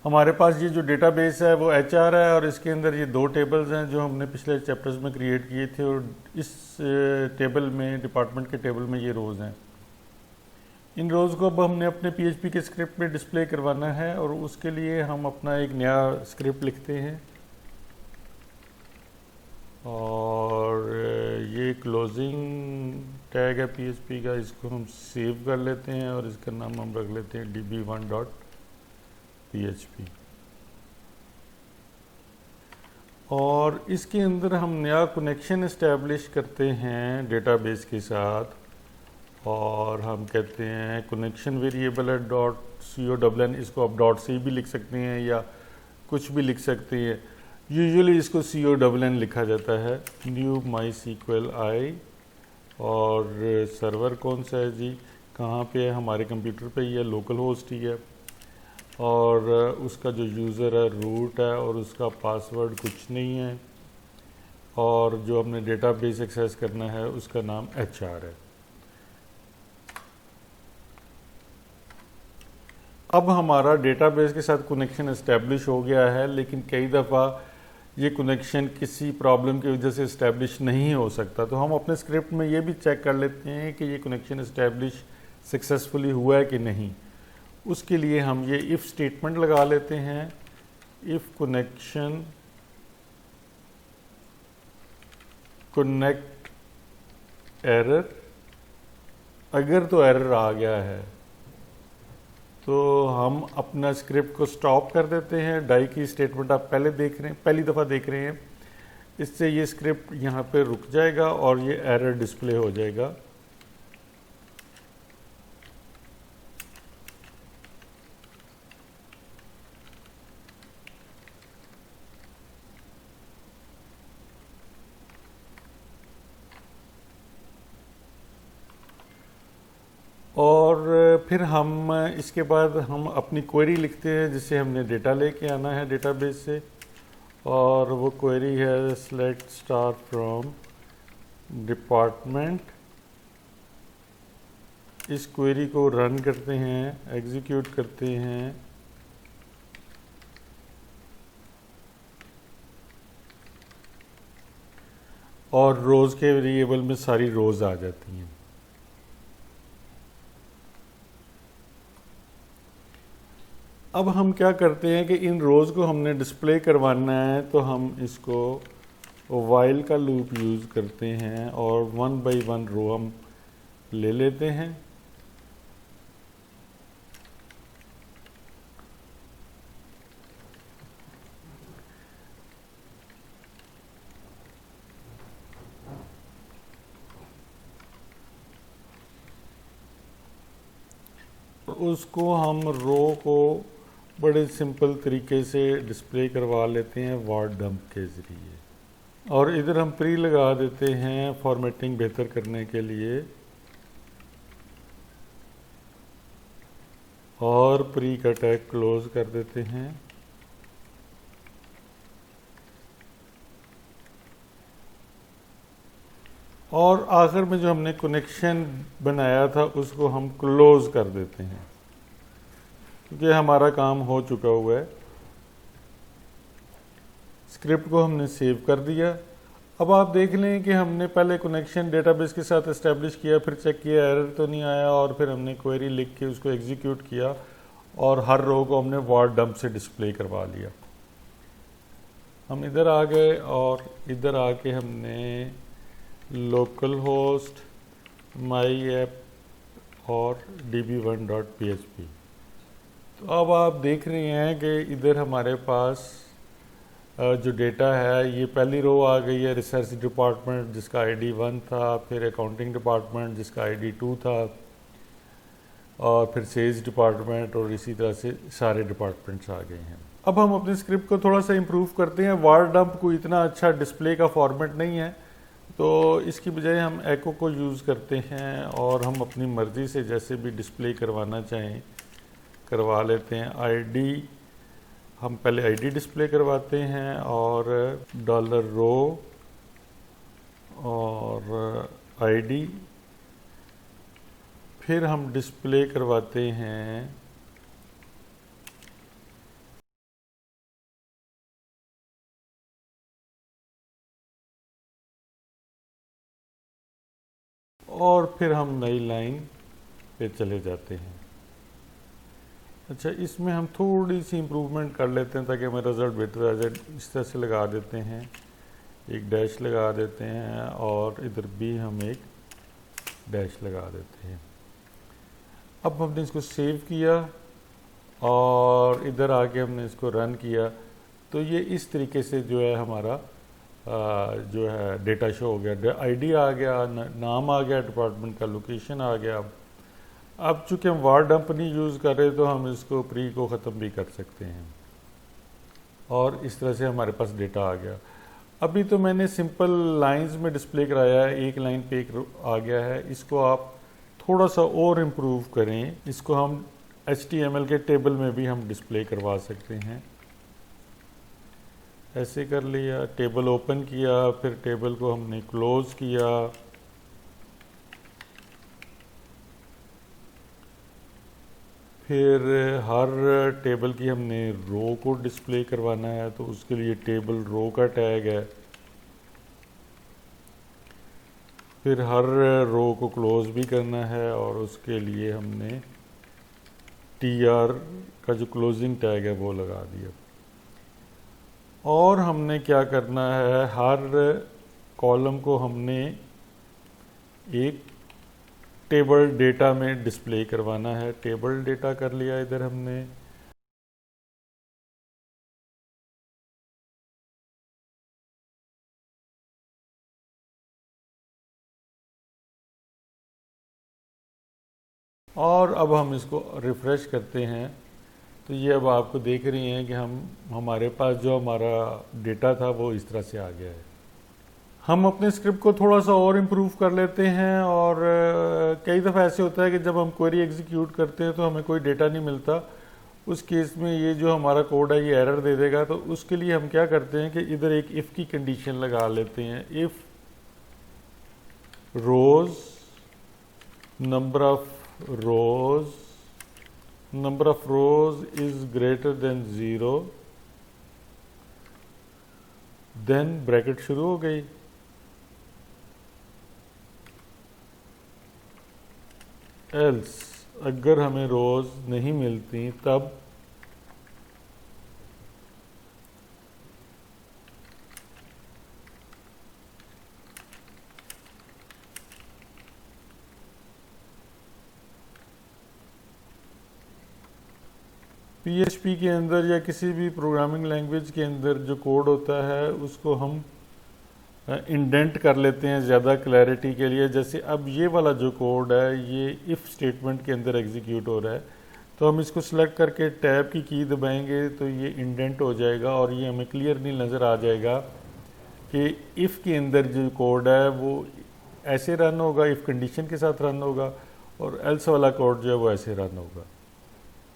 हमारे पास ये जो डेटाबेस है वो HR है और इसके अंदर ये दो टेबल्स हैं जो हमने पिछले चैप्टर्स में क्रिएट किए थे, और इस टेबल में, डिपार्टमेंट के टेबल में ये रोज़ हैं। इन रोज़ को अब हमने अपने PHP के स्क्रिप्ट में डिस्प्ले करवाना है, और उसके लिए हम अपना एक नया स्क्रिप्ट लिखते हैं। और ये क्लोजिंग टैग है PHP का, इसको हम सेव कर लेते हैं और इसका नाम हम रख लेते हैं db1.php। और इसके अंदर हम नया कनेक्शन इस्टेब्लिश करते हैं डेटाबेस के साथ, और हम कहते हैं कनेक्शन वेरिएबल है .con, इसको आप डॉट से भी लिख सकते हैं या कुछ भी लिख सकते हैं। यूजुअली इसको con लिखा जाता है। न्यू MySQL I, और सर्वर कौन सा है जी, कहाँ पे है, हमारे कंप्यूटर पे ही है, लोकल होस्ट ही है, और उसका जो यूज़र है रूट है, और उसका पासवर्ड कुछ नहीं है, और जो हमने डेटाबेस एक्सेस करना है उसका नाम HR है। अब हमारा डेटाबेस के साथ कनेक्शन इस्टेब्लिश हो गया है, लेकिन कई दफ़ा ये कनेक्शन किसी प्रॉब्लम की वजह से इस्टेब्लिश नहीं हो सकता, तो हम अपने स्क्रिप्ट में ये भी चेक कर लेते हैं कि ये कनेक्शन इस्टेब्लिश सक्सेसफुली हुआ है कि नहीं। उसके लिए हम ये इफ़ स्टेटमेंट लगा लेते हैं, इफ़ कनेक्शन कनेक्ट एरर, अगर तो एरर आ गया है तो हम अपना स्क्रिप्ट को स्टॉप कर देते हैं। डाई की स्टेटमेंट आप पहली दफ़ा देख रहे हैं, इससे ये स्क्रिप्ट यहाँ पे रुक जाएगा और ये एरर डिस्प्ले हो जाएगा। और फिर हम इसके बाद हम अपनी क्वेरी लिखते हैं जिससे हमने डेटा लेके आना है डेटाबेस से, और वो क्वेरी है सेलेक्ट स्टार फ्रॉम डिपार्टमेंट। इस क्वेरी को रन करते हैं, एग्जीक्यूट करते हैं, और रोज़ के वेरिएबल में सारी रोज़ आ जाती हैं। अब हम क्या करते हैं कि इन रोज़ को हमने डिस्प्ले करवाना है, तो हम इसको वाइल का लूप यूज़ करते हैं और 1 बाई 1 रो हम ले लेते हैं। उसको हम रो को बड़े सिंपल तरीके से डिस्प्ले करवा लेते हैं वर्ड डंप के ज़रिए, और इधर हम प्री लगा देते हैं फॉर्मेटिंग बेहतर करने के लिए, और प्री का टैग क्लोज कर देते हैं। और आखिर में जो हमने कनेक्शन बनाया था उसको हम क्लोज कर देते हैं, क्योंकि हमारा काम हो चुका हुआ है। स्क्रिप्ट को हमने सेव कर दिया। अब आप देख लें कि हमने पहले कनेक्शन डेटाबेस के साथ इस्टेब्लिश किया, फिर चेक किया एरर तो नहीं आया, और फिर हमने क्वेरी लिख के उसको एग्जीक्यूट किया, और हर रो को हमने वर्ड डंप से डिस्प्ले करवा लिया। हम इधर आ गए और इधर आके हमने लोकल होस्ट माई ऐप और db1.php। तो अब आप देख रहे हैं कि इधर हमारे पास जो डेटा है, ये पहली रो आ गई है रिसर्च डिपार्टमेंट जिसका ID 1 था, फिर अकाउंटिंग डिपार्टमेंट जिसका ID 2 था, और फिर सेल्स डिपार्टमेंट, और इसी तरह से सारे डिपार्टमेंट्स आ गए हैं। अब हम अपने स्क्रिप्ट को थोड़ा सा इम्प्रूव करते हैं। वर्ड डंप को इतना अच्छा डिस्प्ले का फॉर्मेट नहीं है, तो इसकी बजाय हम एको को यूज़ करते हैं, और हम अपनी मर्ज़ी से जैसे भी डिस्प्ले करवाना चाहें करवा लेते हैं। ID हम पहले ID डिस्प्ले करवाते हैं, और $रो और ID, फिर हम डिस्प्ले करवाते हैं और फिर हम नई लाइन पे चले जाते हैं। अच्छा, इसमें हम थोड़ी सी इम्प्रूवमेंट कर लेते हैं ताकि हमें रिज़ल्ट बेटर आ जाए। इस तरह से लगा देते हैं, एक डैश लगा देते हैं और इधर भी हम एक डैश लगा देते हैं। अब हमने इसको सेव किया और इधर आके हमने इसको रन किया, तो ये इस तरीके से जो है हमारा जो है डेटा शो हो गया। आईडी आ गया, नाम आ गया, डिपार्टमेंट का लोकेशन आ गया। अब चूँकि हम वार डंप नहीं यूज़ कर रहे तो हम इसको प्री को ख़त्म भी कर सकते हैं और इस तरह से हमारे पास डेटा आ गया। अभी तो मैंने सिंपल लाइंस में डिस्प्ले कराया है, एक लाइन पे एक आ गया है। इसको आप थोड़ा सा और इम्प्रूव करें, इसको हम HTML के टेबल में भी हम डिस्प्ले करवा सकते हैं। ऐसे कर लिया, टेबल ओपन किया, फिर टेबल को हमने क्लोज किया, फिर हर टेबल की हमने रो को डिस्प्ले करवाना है तो उसके लिए टेबल रो का टैग है। फिर हर रो को क्लोज भी करना है और उसके लिए हमने TR का जो क्लोजिंग टैग है वो लगा दिया। और हमने क्या करना है, हर कॉलम को हमने एक टेबल डेटा में डिस्प्ले करवाना है। टेबल डेटा कर लिया इधर हमने। और अब हम इसको रिफ़्रेश करते हैं तो ये अब आपको देख रही हैं कि हमारे पास जो हमारा डेटा था वो इस तरह से आ गया है। हम अपने स्क्रिप्ट को थोड़ा सा और इम्प्रूव कर लेते हैं और कई दफ़ा ऐसे होता है कि जब हम क्वेरी एग्जीक्यूट करते हैं तो हमें कोई डेटा नहीं मिलता। उस केस में ये जो हमारा कोड है ये एरर दे देगा। तो उसके लिए हम क्या करते हैं कि इधर एक इफ़ की कंडीशन लगा लेते हैं। If rows number of rows is greater than 0, then bracket शुरू हो गई। एल्स अगर हमें रोज़ नहीं मिलती तब PHP के अंदर या किसी भी प्रोग्रामिंग लैंग्वेज के अंदर जो कोड होता है उसको हम इंडेंट कर लेते हैं ज़्यादा क्लैरिटी के लिए। जैसे अब ये वाला जो कोड है ये इफ़ स्टेटमेंट के अंदर एग्जीक्यूट हो रहा है, तो हम इसको सेलेक्ट करके टैब की दबाएंगे तो ये इंडेंट हो जाएगा और ये हमें क्लियरली नज़र आ जाएगा कि इफ़ के अंदर जो कोड है वो ऐसे रन होगा, इफ़ कंडीशन के साथ रन होगा और एल्स वाला कोड जो है वो ऐसे रन होगा।